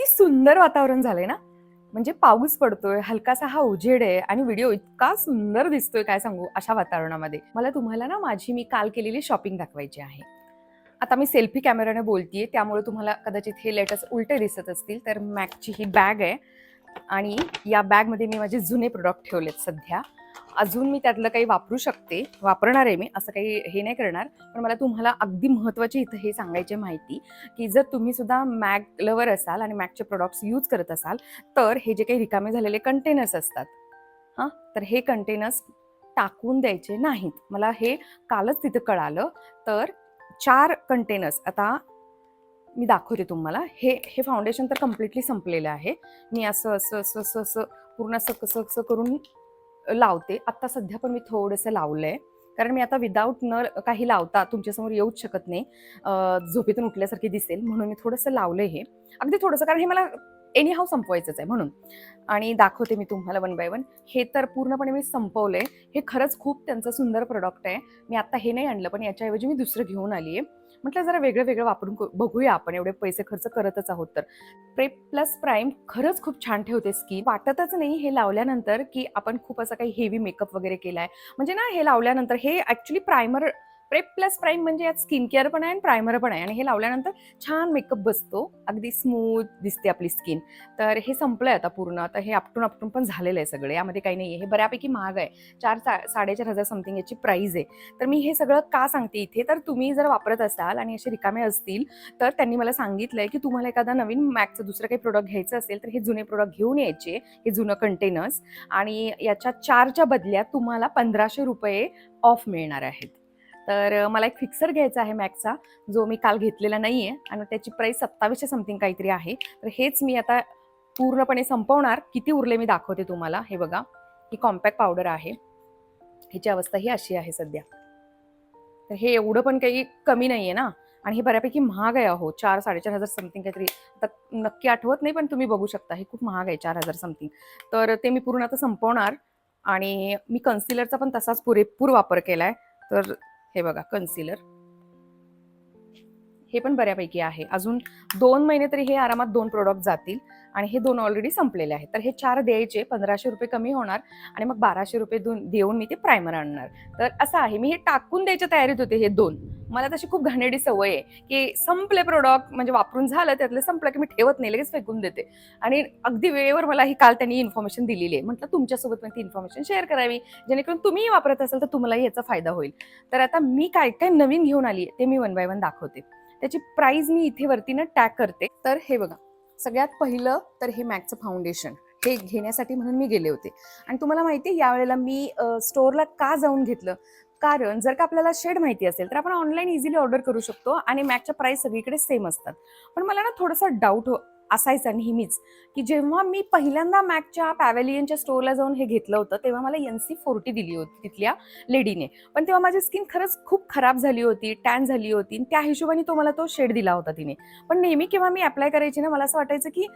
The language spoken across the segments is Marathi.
सुंदर वातावरण झालंय ना. म्हणजे पाऊस पडतोय, हलकासा हा उजेड आहे आणि व्हिडिओ इतका सुंदर दिसतोय काय सांगू अशा वातावरणामध्ये. मला तुम्हाला ना माझी मी काल केलेली शॉपिंग दाखवायची आहे. आता मी सेल्फी कॅमेराने बोलतीये त्यामुळे तुम्हाला कदाचित हे लेटर्स उलटे दिसत असतील. तर मॅकची ही बॅग आहे आणि या बॅगमध्ये मी माझे जुने प्रोडक्ट ठेवलेत सध्या. अजून मी त्यातलं काही वापरू शकते, वापरणार आहे मी, असं काही हे नाही करणार. पण मला तुम्हाला अगदी महत्त्वाची इथं हे सांगायची माहिती, की जर तुम्ही सुद्धा मॅक लवर असाल आणि मॅकचे प्रोडक्ट्स यूज करत असाल, तर हे जे काही रिकामे झालेले कंटेनर्स असतात, हां, तर हे कंटेनर्स टाकून द्यायचे नाहीत. मला हे कालच तिथं कळालं. तर 4 कंटेनर्स आता मी दाखवते तुम्हाला. हे फाउंडेशन तर कम्प्लिटली संपलेलं आहे. मी असं असं असं असं असं पूर्ण असं कसं कसं करून लावते. आत्ता सध्या पण मी थोडंसं लावलंय. कारण मी आता विदाऊट न काही लावता तुमच्यासमोर येऊच शकत नाही. झोपेतून उठल्यासारखी दिसेल म्हणून मी थोडंसं लावलंय हे. अगदी थोडंसं, कारण हे मला एनी हाऊ संपवायचंच आहे म्हणून. आणि दाखवते मी तुम्हाला वन बाय वन. हे तर पूर्णपणे मी संपवलंय. हे खरंच खूप त्यांचं सुंदर प्रॉडक्ट आहे. मी आता हे नाही आणलं, पण याच्याऐवजी मी दुसरं घेऊन आली आहे. म्हटलं जरा वेगळं वेगळं वापरून बघूया, आपण एवढे पैसे खर्च करतच आहोत तर. प्रेप प्लस प्राईम खरंच खूप छान ठेवते स्किन. वाटतच नाही हे लावल्यानंतर की आपण खूप असं काही हेवी मेकअप वगैरे केलाय. म्हणजे ना हे लावल्यानंतर हे actually primer, prep plus prime म्हणजे यात स्किन केअर पण आहे आणि प्रायमर पण आहे. आणि हे लावल्यानंतर छान मेकअप बसतो, अगदी स्मूथ दिसते आपली स्किन. तर हे संपलंय आता पूर्ण. आता हे आपटून आपटून पण झालेलं आहे सगळं, यामध्ये काही नाहीये. हे बऱ्यापैकी महाग आहे. 4,000-4,500 समथिंग याची प्राइस आहे. तर मी हे सगळं का सांगते इथे, तर तुम्ही जर वापरत असाल आणि असे रिकामे असतील, तर त्यांनी मला सांगितलंय की तुम्हाला एखादा नवीन मॅकचं दुसरं काही प्रोडक्ट घ्यायचं असेल, तर हे जुने प्रोडक्ट घेऊन यायचे, हे जुनं कंटेनर्स. आणि याच्या 4च्या बदल्यात तुम्हाला ₹1,500 ऑफ मिळणार आहेत. तर मला एक फिक्सर घ्यायचा आहे मॅकचा, जो मी काल घेतलेला नाहीये आणि त्याची प्राइस 2700 समथिंग काहीतरी आहे. तर हेच मी आता पूर्णपणे संपवणार. किती उरले मी दाखवते तुम्हाला. हे बघा, ही कॉम्पॅक्ट पावडर आहे. ह्याची अवस्था ही अशी आहे सध्या. तर हे एवढं पण काही कमी नाहीये ना. आणि हे बऱ्यापैकी महाग आहे अहो. 4,000-4,500 समथिंग काहीतरी. आता नक्की आठवत नाही, पण तुम्ही बघू शकता हे खूप महाग आहे, 4,000 समथिंग. तर ते मी पूर्ण आता संपवणार. आणि मी कन्सिलरचा पण तसाच पुरेपूर वापर केलाय. तर हे बघा कन्सिलर, हे पण बऱ्यापैकी आहे. अजून 2 महिने तरी हे आरामात 2 प्रोडक्ट जातील. आणि हे 2 ऑलरेडी संपलेले आहेत. तर हे 4 द्यायचे, ₹1,500 कमी होणार आणि मग ₹1,200 देऊन मी ते प्रायमर आणणार. तर असं आहे. मी हे टाकून द्यायच्या तयारीत होते हे 2. मला तशी खूप घाणेरडी सवय आहे, की संपले प्रोडक्ट म्हणजे वापरून झालं, त्यातलं संपलं की मी ठेवत नाही, लगेच फेकून देते. आणि अगदी वेळेवर मला ही काल त्यांनी इन्फॉर्मेशन दिलेली आहे. म्हटलं तुमच्यासोबत पण ती इन्फॉर्मेशन शेअर करावी, जेणेकरून तुम्हीही वापरत असाल तर तुम्हालाही याचा फायदा होईल. तर आता मी काय काय नवीन घेऊन आली ते मी वन बाय वन दाखवते. त्याची प्राइस मी इथे वरतीनं टॅग करते. तर हे बघा, सगळ्यात पहिलं तर हे मॅकचं फाउंडेशन, हे घेण्यासाठी म्हणून मी गेले होते. आणि तुम्हाला माहिती आहे यावेळेला मी स्टोअरला का जाऊन घेतलं, कारण जर का आपल्याला शेड माहिती असेल तर आपण ऑनलाईन इझिली ऑर्डर करू शकतो आणि मॅकच्या प्राइस सगळीकडे सेम असतात. पण मला ना थोडासा डाऊट असायचा नेहमीच, की जेव्हा मी पहिल्यांदा मॅकच्या पॅव्हेलियनच्या स्टोअरला जाऊन हे घेतलं होतं, तेव्हा मला NC40 दिली होती तिथल्या लेडीने. पण तेव्हा माझी स्किन खरंच खूप खराब झाली होती, टॅन झाली होती. त्या हिशोबाने तो मला तो शेड दिला होता तिने. पण नेहमी केव्हा मी अप्लाय करायची ना, मला असं वाटायचं की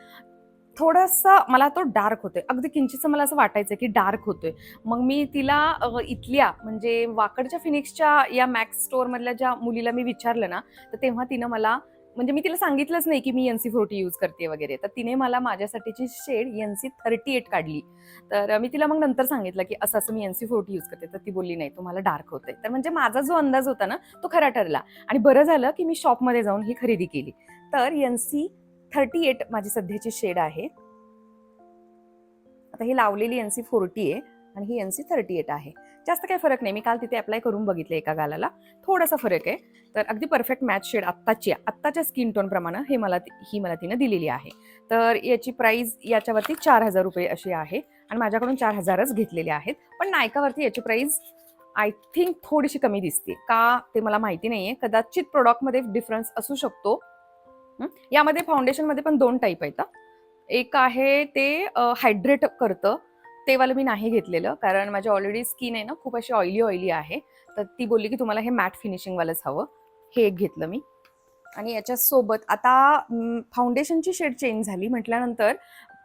थोडासा मला तो डार्क होतोय, अगदी किंचितचं मला असं वाटायचं की डार्क होतोय. मग मी तिला इथल्या म्हणजे वाकडच्या फिनिक्सच्या या मॅक्स स्टोअर मधल्या ज्या मुलीला मी विचारलं ना, तर तेव्हा तिनं मला, म्हणजे मी तिला सांगितलंच नाही की मी NC40 यूज करते वगैरे, तर तिने मला माझ्यासाठीची शेड NC38 काढली. तर मी तिला मग नंतर सांगितलं की असं असं मी NC40 यूज करते. तर ती बोलली नाही तुम्हाला डार्क होतंय. तर म्हणजे माझा जो अंदाज होता ना तो खरा ठरला. आणि बरं झालं की मी शॉपमध्ये जाऊन ही खरेदी केली. तर NC38 माझी सध्याची शेड आहे. आता ही लावलेली NC40 आहे आणि ही NC38 आहे. जास्त काही फरक नाही. मी काल तिथे अप्लाय करून बघितले एका गालाला. थोडासा फरक आहे. तर अगदी परफेक्ट मॅच शेड आत्ताच्या स्किन टोन प्रमाणे ही मला तिने दिलेली आहे. तर याची प्राइस याच्यावरती ₹4,000 अशी आहे आणि माझ्याकडून 4,000च घेतलेले आहेत. पण नायकावरती याची प्राइस आय थिंक थोडीशी कमी दिसते. का ते मला माहिती नाहीये. कदाचित प्रोडक्टमध्ये डिफरन्स असू शकतो. यामध्ये फाउंडेशनमध्ये पण 2 टाईप आहेत. एक आहे ते हायड्रेट करतं, ते वालं मी नाही घेतलेलं, कारण माझी ऑलरेडी स्किन आहे ना खूप अशी ऑइली आहे. तर ती बोलली की तुम्हाला हे मॅट फिनिशिंगवालंच हवं. हे एक घेतलं मी. आणि याच्यासोबत आता फाउंडेशनची शेड चेंज झाली म्हटल्यानंतर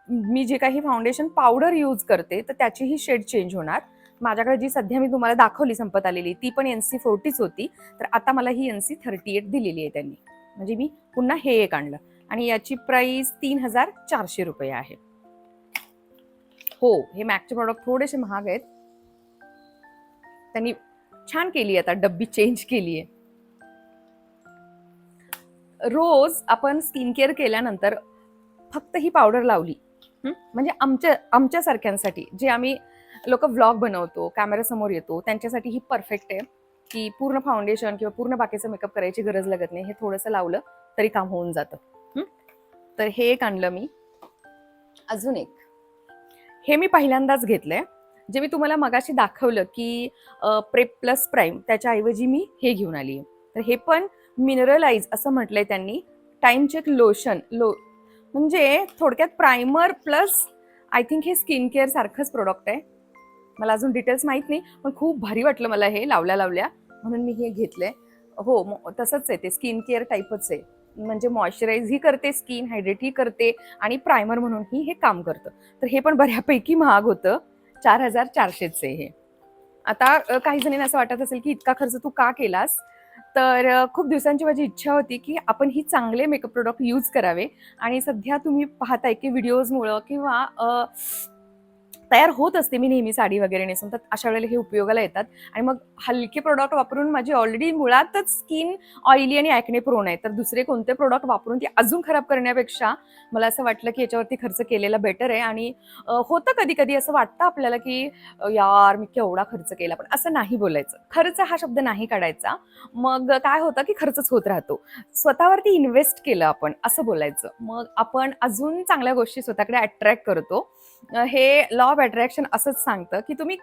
मी जे काही फाउंडेशन पावडर यूज करते तर त्याचीही शेड चेंज होणार. माझ्याकडे जी सध्या मी तुम्हाला दाखवली संपत आलेली ती पण NC40च होती. तर आता मला ही NC38 दिलेली आहे त्यांनी. म्हणजे मी पुन्हा हे एक आणलं. आणि याची प्राइस 3400 रुपये आहे. हो, हे मॅकचे प्रॉडक्ट थोडेसे महाग आहेत. त्यांनी छान केली, आता डब्बी चेंज केली आहे. रोज आपण स्किन केअर केल्यानंतर फक्त ही पावडर लावली, म्हणजे आमच्या सारख्यांसाठी, जे आम्ही लोक व्लॉग बनवतो, कॅमेरा समोर येतो, त्यांच्यासाठी ही परफेक्ट आहे की पूर्ण फाउंडेशन किंवा पूर्ण बाकीचं मेकअप करायची गरज लागत नाही. हे थोडंसं लावलं तरी काम होऊन जातं. तर हे एक आणलं मी. अजून एक हे मी पहिल्यांदाच घेतलंय. जे मी तुम्हाला मगाशी दाखवलं की प्रेप प्लस प्राईम, त्याच्याऐवजी मी हे घेऊन आली. तर हे पण मिनरलाइज असं म्हटलंय त्यांनी. टाइम चेक लोशन म्हणजे थोडक्यात प्रायमर प्लस आय थिंक हे स्किन केअर सारखंच प्रोडक्ट आहे. मला अजून डिटेल्स माहित नाही, पण खूप भारी वाटलं मला हे लावल्या म्हणून मी हे घेतलंय. हो, तसंच आहे, ते स्किन केअर टाईपच आहे. म्हणजे मॉइश्चराईज ही करते, स्किन हायड्रेट ही करते आणि प्रायमर म्हणूनही हे काम करतं. तर हे पण बऱ्यापैकी महाग होतं. 4400 हे. आता काही जणींना असं वाटत असेल की इतका खर्च तू का केलास. तर खूप दिवसांची माझी इच्छा होती की आपण ही चांगले मेकअप प्रोडक्ट यूज करावे. आणि सध्या तुम्ही पाहताय की व्हिडिओजमुळं किंवा तयार होत असते मी नेहमी साडी वगैरे नेसून, तर अशा वेळेला हे उपयोगाला येतात. आणि मग हलके प्रोडक्ट वापरून माझी ऑलरेडी मुळातच स्किन ऑइली आणि ॲक्ने प्रोन आहे, तर दुसरे कोणते प्रोडक्ट वापरून ती अजून खराब करण्यापेक्षा मला असं वाटलं की याच्यावरती खर्च केलेला बेटर आहे. आणि होतं कधी कधी असं वाटतं आपल्याला की यार मी केवढा खर्च केला, पण असं नाही बोलायचं. खर्च हा शब्द नाही काढायचा. मग काय होतं की खर्चच होत राहतो. स्वतःवरती इन्व्हेस्ट केलं आपण असं बोलायचं, मग आपण अजून चांगल्या गोष्टी स्वतःकडे अट्रॅक्ट करतो. हे लॉ ऑफ अट्रॅक्शन असंच सांगतं की तुम्ही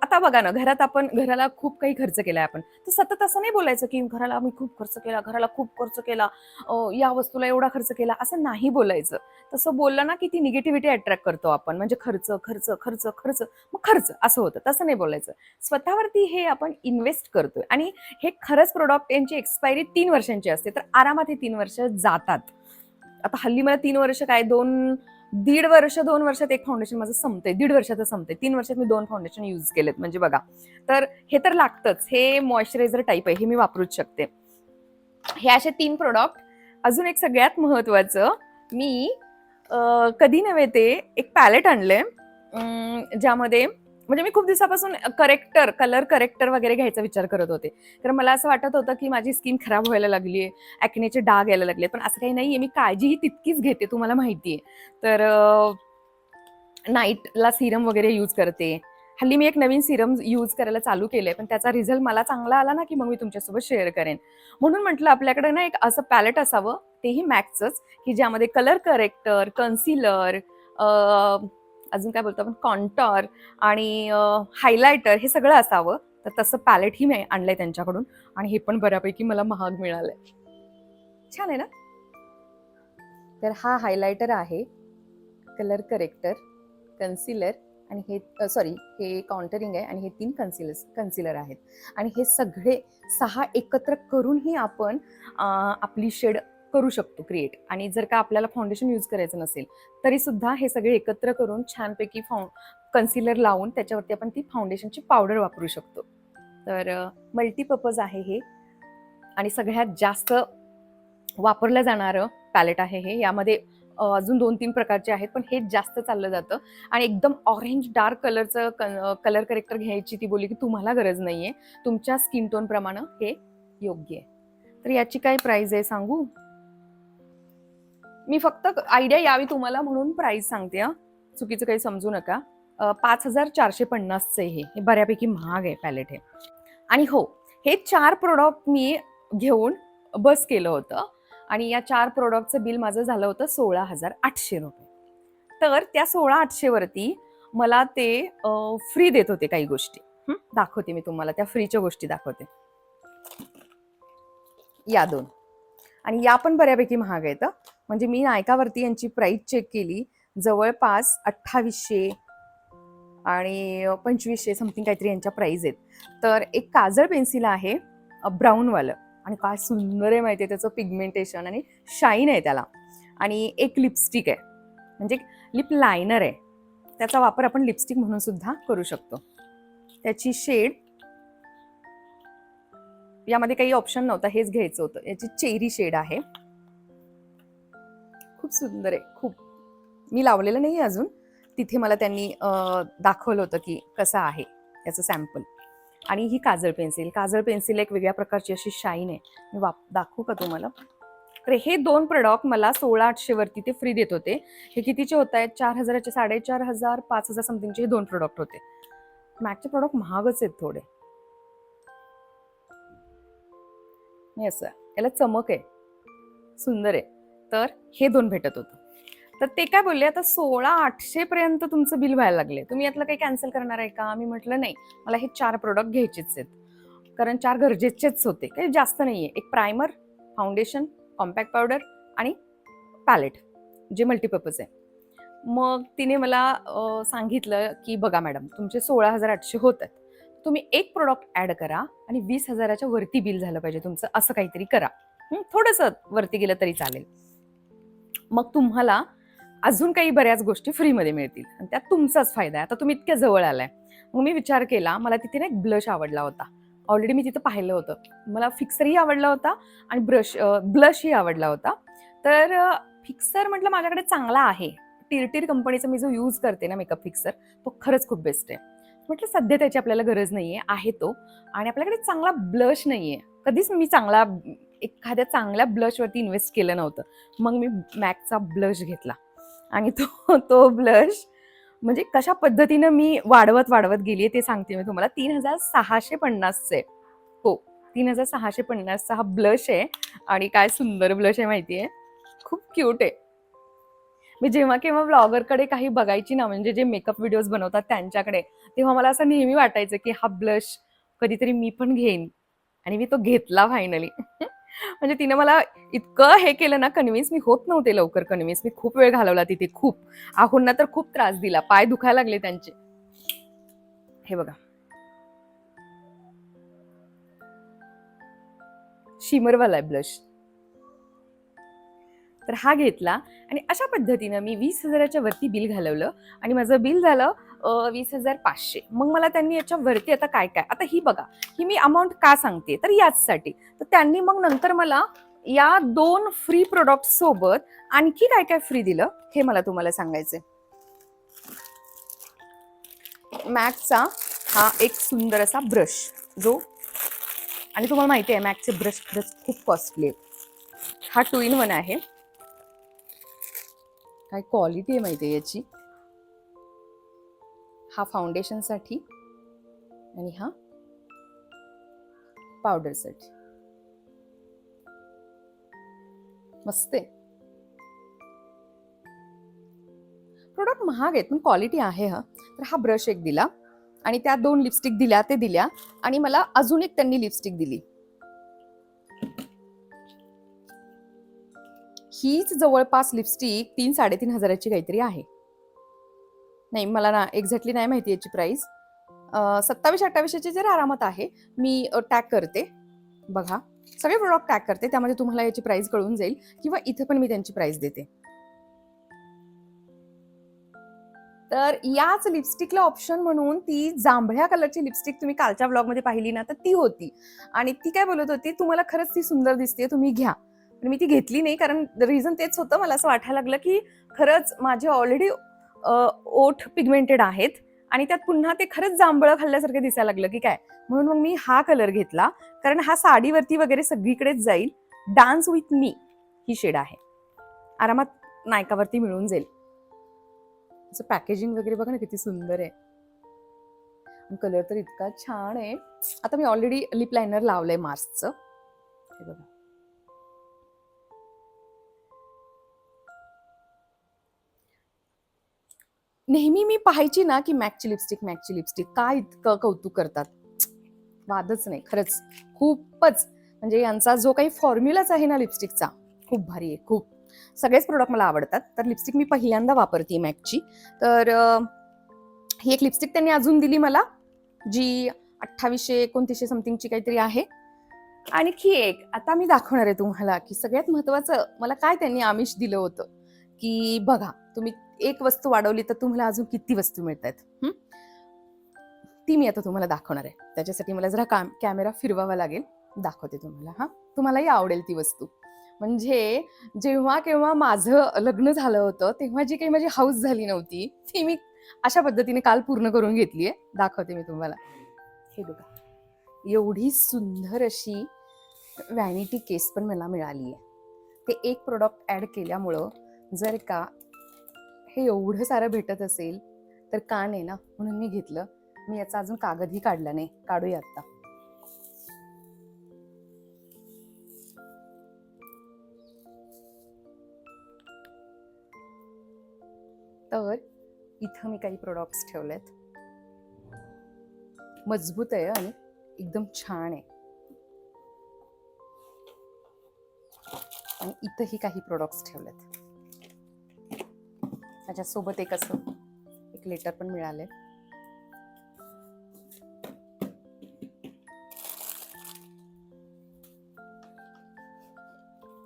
आता बघा ना, घराला खूप काही खर्च केलाय आपण, तर सतत असं नाही बोलायचं की घराला मी खूप खर्च केला, घराला खूप खर्च केला, या वस्तूला एवढा खर्च केला, असं नाही बोलायचं. तसं बोललं ना की ती निगेटिव्हिटी अट्रॅक्ट करतो आपण, म्हणजे खर्च खर्च खर्च खर्च, मग खर्च असं होतं. तसं नाही बोलायचं. स्वतःवरती हे आपण इन्व्हेस्ट करतोय आणि हे खरंच प्रोडक्ट यांची एक्सपायरी 3 वर्षांची असते, तर आरामात हे 3 वर्ष जातात. आता हल्ली मला 3 वर्ष काय, 2 वर्षात एक फाउंडेशन माझं संपतंय, 1.5 वर्षाचं संपतंय. 3 वर्षात मी 2 फाउंडेशन यूज केलेत, म्हणजे बघा. तर हे तर लागतंच. हे मॉइश्चरायझर टाईप आहे, हे मी वापरूच शकते. हे असे 3 प्रोडक्ट. अजून एक सगळ्यात महत्वाचं, मी कधी नव्हे ते एक पॅलेट आणलंय, ज्यामध्ये म्हणजे मी खूप दिवसापासून कलर करेक्टर वगैरे घ्यायचा विचार करत होते. कारण मला असं वाटत होतं की माझी स्किन खराब व्हायला लागली आहे, ॲक्नेचे डाग यायला लागले, पण असं काही नाहीये. मी काळजीही तितकीच घेते, तुम्हाला माहिती आहे. तर नाईटला सिरम वगैरे यूज करते. हल्ली मी एक नवीन सिरम यूज करायला चालू केलंय, पण त्याचा रिझल्ट मला चांगला आला ना की मग मी तुमच्यासोबत शेअर करेन. म्हणून म्हटलं आपल्याकडे ना एक असं पॅलेट असावं, तेही मॅक्सच, की ज्यामध्ये कलर करेक्टर, कन्सिलर, अजून काय बोलतो आपण, कॉन्टॉर आणि हायलायटर, हे सगळं असावं. तर तसं पॅलेटही मी आणलंय त्यांच्याकडून, आणि हे पण बऱ्यापैकी मला महाग मिळालंय. छान आहे ना. तर हा हायलायटर आहे, कलर करेक्टर, कन्सिलर, आणि हे कॉन्टरिंग आहे, आणि हे 3 कन्सिलर आहेत. आणि हे सगळे 6 एकत्र करूनही आपण आपली शेड करू शकतो क्रिएट. आणि जर का आपल्याला फाउंडेशन यूज करायचं नसेल तरी सुद्धा हे सगळे एकत्र करून छानपैकी कन्सिलर लावून त्याच्यावरती आपण ती फाउंडेशनची पावडर वापरू शकतो. तर मल्टीपर्पज आहे हे, आणि सगळ्यात जास्त वापरलं जाणारं पॅलेट आहे हे. यामध्ये अजून 2-3 प्रकारचे आहेत, पण हेच जास्त चाललं जातं. आणि एकदम ऑरेंज डार्क कलरचं कलर करेक्टर घ्यायची ती बोलली की तुम्हाला गरज नाहीये, तुमच्या स्किन टोन प्रमाणे हे योग्य आहे. तर याची काय प्राइस आहे सांगू? मी फक्त आयडिया यावी तुम्हाला म्हणून प्राइस सांगते, चुकीचं काही समजू नका. 5450चे हे बऱ्यापैकी महाग आहे पॅलेट हे. आणि हो, हे 4 प्रोडक्ट मी घेऊन बस केलं होतं, आणि या 4 प्रोडक्टचं बिल माझं झालं होतं 16,800 रुपये. तर त्या 16,800 वरती मला ते फ्री देत होते काही गोष्टी. दाखवते मी तुम्हाला, त्या फ्रीच्या गोष्टी दाखवते. या 2, आणि या पण बऱ्यापैकी महाग आहेत. म्हणजे मी नायकावरती यांची प्राइस चेक केली, जवळपास 2800 आणि 2500 समथिंग काहीतरी यांच्या प्राइस आहेत. तर एक काजळ पेन्सिल आहे ब्राऊनवालं, आणि काय सुंदर आहे माहिती आहे, त्याचं पिगमेंटेशन आणि शाईन आहे त्याला. आणि एक लिपस्टिक आहे, म्हणजे लिप लायनर आहे, त्याचा वापर आपण लिपस्टिक म्हणून सुद्धा करू शकतो. त्याची शेड, यामध्ये काही ऑप्शन नव्हता, हेच घ्यायचं होतं. याची चेरी शेड आहे. खूप सुंदर आहे, खूप. मी लावलेलं नाही अजून. तिथे मला त्यांनी दाखवलं होतं की कसं आहे याचं सॅम्पल. आणि ही काजळ पेन्सिल एक वेगळ्या प्रकारची अशी शाईन आहे. मी दाखवू का तुम्हाला? तर हे 2 प्रॉडक्ट मला 16,800 वरती ते फ्री देत होते. हे कितीचे होत आहेत? 4,000चे, 4,500, 5,000 समथिंगचे हे 2 प्रॉडक्ट होते. मॅकचे प्रॉडक्ट महागच आहेत थोडे. नाही असं याला चमक आहे, सुंदर आहे. तर हे 2 भेटत होतं. तर ते काय बोलले, आता 16,800 पर्यंत तुमचं बिल व्हायला लागले, तुम्ही यातलं काही कॅन्सल करणार आहे का? मी म्हटलं नाही, मला हे 4 प्रोडक्ट घ्यायचेच आहेत. कारण 4 गरजेचेच होते, काही जास्त नाहीये. एक प्रायमर, फाउंडेशन, कॉम्पॅक्ट पावडर आणि पॅलेट जे मल्टीपर्पज आहे. मग तिने मला सांगितलं की बघा मॅडम, तुमचे 16,800 होत आहेत, तुम्ही एक प्रोडक्ट ऍड करा आणि 20,000च्या वरती बिल झालं पाहिजे तुमचं, असं काहीतरी करा. थोडंसं वरती गेलं तरी चालेल. मग तुम्हाला अजून काही बऱ्याच गोष्टी फ्रीमध्ये मिळतील आणि त्यात तुमचाच फायदा आहे. आता तुम्ही इतक्या जवळ आलाय. मग मी विचार केला, मला तिथे ना एक ब्लश आवडला होता. ऑलरेडी मी तिथं पाहिलं होतं. मला फिक्सरही आवडला होता आणि ब्लशही आवडला होता. तर फिक्सर म्हटलं माझ्याकडे चांगला आहे. टिरटिर कंपनीचा मी जो यूज करते ना मेकअप फिक्सर, तो खरंच खूप बेस्ट आहे. म्हटलं सध्या त्याची आपल्याला गरज नाहीये, आहे तो. आणि आपल्याकडे चांगला ब्लश नाहीये. कधीच मी एखाद्या चांगल्या ब्लशवरती इन्व्हेस्ट केलं नव्हतं. मग मी मॅकचा ब्लश घेतला आणि तो ब्लश म्हणजे कशा पद्धतीनं मी वाढवत गेलीये ते सांगते मी तुम्हाला. 3,650 आहे. हो, 3,650चा हा ब्लश आहे आणि काय सुंदर ब्लश आहे माहितीये, खूप क्यूट आहे. मी जेव्हा केव्हा ब्लॉगरकडे काही बघायची ना, म्हणजे जे मेकअप व्हिडिओज बनवतात त्यांच्याकडे, तेव्हा मला असं नेहमी वाटायचं की हा ब्लश कधीतरी मी पण घेईन आणि मी तो घेतला फायनली. म्हणजे तिने मला इतकं हे केलं ना कन्व्हिन्स, मी होत नव्हते लवकर कन्व्हिन्स. मी खूप वेळ घालवला तिथे, खूप. आहोंना तर खूप त्रास दिला, पाय दुखायला लागले त्यांचे. हे बघा, शिमरवाला आहे ब्लश. तर हा घेतला आणि अशा पद्धतीनं मी 20,000च्या वरती बिल घालवलं आणि माझं बिल झालं 20,500. मग मला त्यांनी याच्या वरती आता काय काय, आता ही बघा, ही मी अमाऊंट का सांगते तर याचसाठी. तर त्यांनी मग नंतर मला या 2 फ्री प्रोडक्ट सोबत आणखी काय काय फ्री दिलं हे मला तुम्हाला सांगायचंय. मॅकचा हा एक सुंदर असा ब्रश, जो, आणि तुम्हाला माहिती आहे मॅकचे ब्रश खरंच खूप कॉस्टली आहे. हा 2-in-1 आहे. काय क्वालिटी आहे माहिती आहे याची. हा फाउंडेशन साठी आणि हा पावडर साठी. मस्त आहे. प्रोडक्ट महाग आहेत पण क्वालिटी आहे. हा तर हा ब्रश एक दिला आणि त्या 2 लिपस्टिक दिल्या आणि मला अजून एक त्यांनी लिपस्टिक दिली. हीच जवळपास लिपस्टिक 3,000-3,500ची काहीतरी आहे. नाही, मला ना एक्झॅक्टली नाही माहिती याची प्राइस. 27-28ची जर आरामात आहे. मी टॅग करते बघा, सगळे प्रोडक्ट टॅग करते, त्यामध्ये तुम्हाला याची प्राइस कळून जाईल किंवा इथे पण मी त्यांची प्राइस देते. तर याच लिपस्टिकला ऑप्शन म्हणून ती जांभळ्या कलरची लिपस्टिक तुम्ही कालच्या व्लॉगमध्ये पाहिली ना, तर ती होती आणि ती काय बोलत होती, तुम्हाला खरंच ती सुंदर दिसते, तुम्ही घ्या. पण मी ती घेतली नाही, कारण रिझन तेच होतं, मला असं वाटायला लागलं की खरंच माझे ऑलरेडी ओठ पिगमेंटेड आहेत आणि त्यात पुन्हा ते खरंच जांभळं खाल्ल्यासारखं दिसायला लागलं की काय, म्हणून मग मी हा कलर घेतला, कारण हा साडीवरती वगैरे सगळीकडेच जाईल. डान्स विथ मी ही शेड आहे, आरामात नायकावरती मिळून जाईल. त्याचं पॅकेजिंग वगैरे बघा ना किती सुंदर आहे, कलर तर इतका छान आहे. आता मी ऑलरेडी लिप लायनर लावलंय मार्सचं, हे बघा. नेहमी मी पाहायची ना की मॅकची लिपस्टिक काय इतकं कौतुक करतात, वादच नाही. खरंच खूपच, म्हणजे यांचा जो काही फॉर्म्युलाच आहे ना लिपस्टिकचा, खूप भारी आहे. खूप सगळेच प्रोडक्ट मला आवडतात. तर लिपस्टिक मी पहिल्यांदा वापरते मॅकची. तर ही एक लिपस्टिक त्यांनी अजून दिली मला, जी 2800-2900 समथिंगची काहीतरी आहे. आणखी एक आता मी दाखवणार आहे तुम्हाला की सगळ्यात महत्वाचं मला काय त्यांनी आमिष दिलं होतं, की बघा तुम्ही एक वस्तू वाढवली तर तुम्हाला अजून किती वस्तू मिळतात. ती मी आता तुम्हाला दाखवणार आहे. त्याच्यासाठी मला जरा कॅमेरा फिरवावा लागेल, दाखवते तुम्हाला. हा, तुम्हालाही आवडेल ती वस्तू. म्हणजे जेव्हा केव्हा माझं लग्न झालं होतं तेव्हा जी काही माझी हौस झाली नव्हती ती मी अशा पद्धतीने काल पूर्ण करून घेतलीये. दाखवते मी तुम्हाला. हे बघा, एवढी सुंदर अशी व्हॅनिटी केस पण मला मिळाली आहे. ते एक प्रोडक्ट ऍड केल्यामुळं जर का हे एवढं सारं भेटत असेल तर का नाही ना, म्हणून मी घेतलं. मी याचा अजून कागदही काढला नाही, काढूया आता. तर इथं मी काही प्रोडक्ट्स ठेवलेत. मजबूत आहे आणि एकदम छान आहे. आणि इथंही काही प्रोडक्ट्स ठेवलेत. त्याच्यासोबत एक असं एक लेटर पण मिळाले.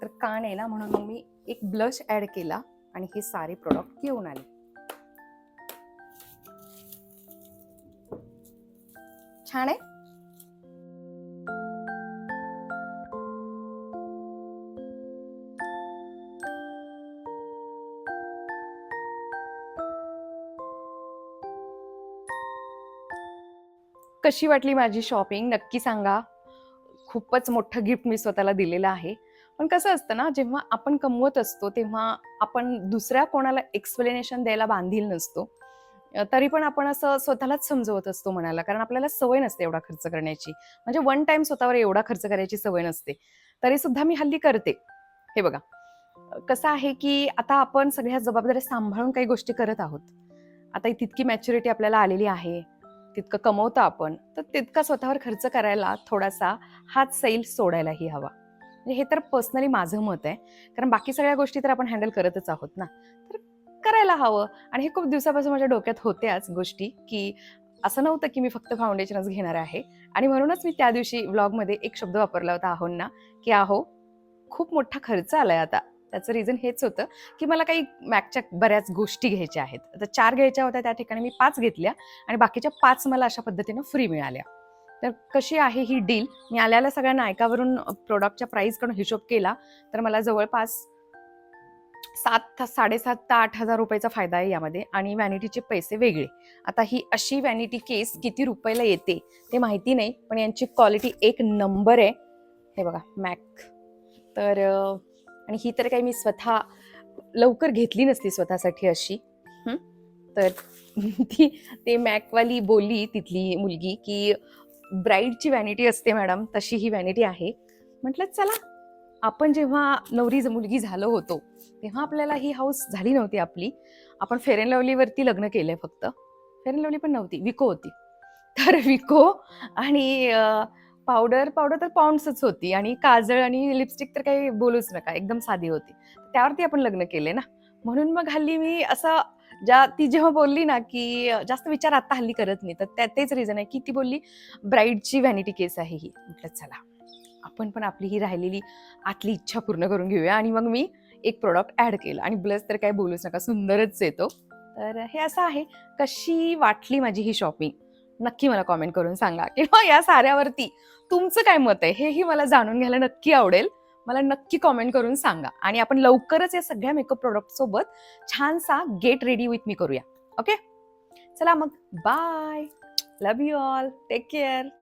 तर का नाही ना, म्हणून मग मी एक ब्लश ऍड केला आणि हे सारे प्रोडक्ट घेऊन आले. छान आहे. कशी वाटली माझी शॉपिंग नक्की सांगा. खूपच मोठं गिफ्ट मी स्वतःला दिलेलं आहे. पण कसं असतं ना, जेव्हा आपण कमवत असतो तेव्हा आपण दुसऱ्या कोणाला एक्सप्लेनेशन द्यायला बांधील नसतो. तरी पण आपण असं स्वतःलाच समजवत असतो मनाला, कारण आपल्याला सवय नसते एवढा खर्च करण्याची. म्हणजे वन टाइम स्वतःवर एवढा खर्च करायची सवय नसते. तरी सुद्धा मी हल्ली करते. हे बघा, कसं आहे की आता आपण सगळ्या जबाबदाऱ्या सांभाळून काही गोष्टी करत आहोत. आता तितकी मॅच्युरिटी आपल्याला आलेली आहे, तितकं कमवतो आपण, तर तितका स्वतःवर खर्च करायला थोडासा हात सैल सोडायलाही हवा. म्हणजे हे तर पर्सनली माझं मत आहे. कारण बाकी सगळ्या गोष्टी तर आपण हँडल करतच आहोत ना, तर करायला हवं. आणि हे खूप दिवसापासून माझ्या डोक्यात होत्याच गोष्टी, की असं नव्हतं की मी फक्त फाउंडेशनच घेणार आहे. आणि म्हणूनच मी त्या दिवशी व्लॉगमध्ये एक शब्द वापरला होता आहोंना, की आहो खूप मोठा खर्च आलाय आता. त्याचं रिझन हेच होतं, की मला काही मॅकच्या बऱ्याच गोष्टी घ्यायच्या आहेत. आता 4 घ्यायच्या होत्या, त्या ठिकाणी मी 5 घेतल्या आणि बाकीच्या 5 मला अशा पद्धतीनं फ्री मिळाल्या. तर कशी आहे ही डील? मी आलेल्या सगळ्या नायकावरून प्रोडक्टच्या प्राईसकडून हिशोब केला, तर मला जवळपास 7,500 ते 8,000 रुपयाचा फायदा आहे यामध्ये आणि व्हॅनिटीचे पैसे वेगळे. आता ही अशी व्हॅनिटी केस किती रुपयाला येते ते माहिती नाही, पण यांची क्वालिटी एक नंबर आहे. हे बघा, मॅक. तर आणि ही तर काही मी स्वतः लवकर घेतली नसती स्वतःसाठी अशी. तर ती ते मॅकवाली बोलली तिथली मुलगी, की ब्राईडची व्हॅनिटी असते मॅडम, तशी ही व्हॅनिटी आहे. म्हटलं चला, आपण जेव्हा नवरी मुलगी झालो होतो तेव्हा आपल्याला ही हाऊस झाली नव्हती आपली. आपण फेअर अँड लवलीवरती लग्न केलंय फक्त. फेअर अँड लवली पण नव्हती, विको होती. तर विको आणि पावडर पावडर तर पाऊंड्सच होती आणि काजळ आणि लिपस्टिक तर काही बोलूच नका, एकदम साधी होती. त्यावरती आपण लग्न केले ना, म्हणून मग हल्ली मी असं ती जेव्हा बोलली ना, की जास्त विचार आता हल्ली करत नाही, तर तेच रिझन आहे, की ती बोलली ब्राईडची व्हॅनिटी केस आहे ही. म्हटलं चला, आपण पण आपली ही राहिलेली आतली इच्छा पूर्ण करून घेऊया. आणि मग मी एक प्रोडक्ट ऍड केलं आणि ब्लश तर काही बोलूच नका, सुंदरच येतो. तर हे असं आहे. कशी वाटली माझी ही शॉपिंग नक्की मला कॉमेंट करून सांगा, किंवा या साऱ्यावरती तुमचं काय मत आहे हेही मला जाणून घ्यायला नक्की आवडेल. मला नक्की कॉमेंट करून सांगा आणि आपण लवकरच या सगळ्या मेकअप प्रोडक्ट सोबत छानसा गेट रेडी विथ मी करूया. ओके, चला मग, bye. Love you all, take care.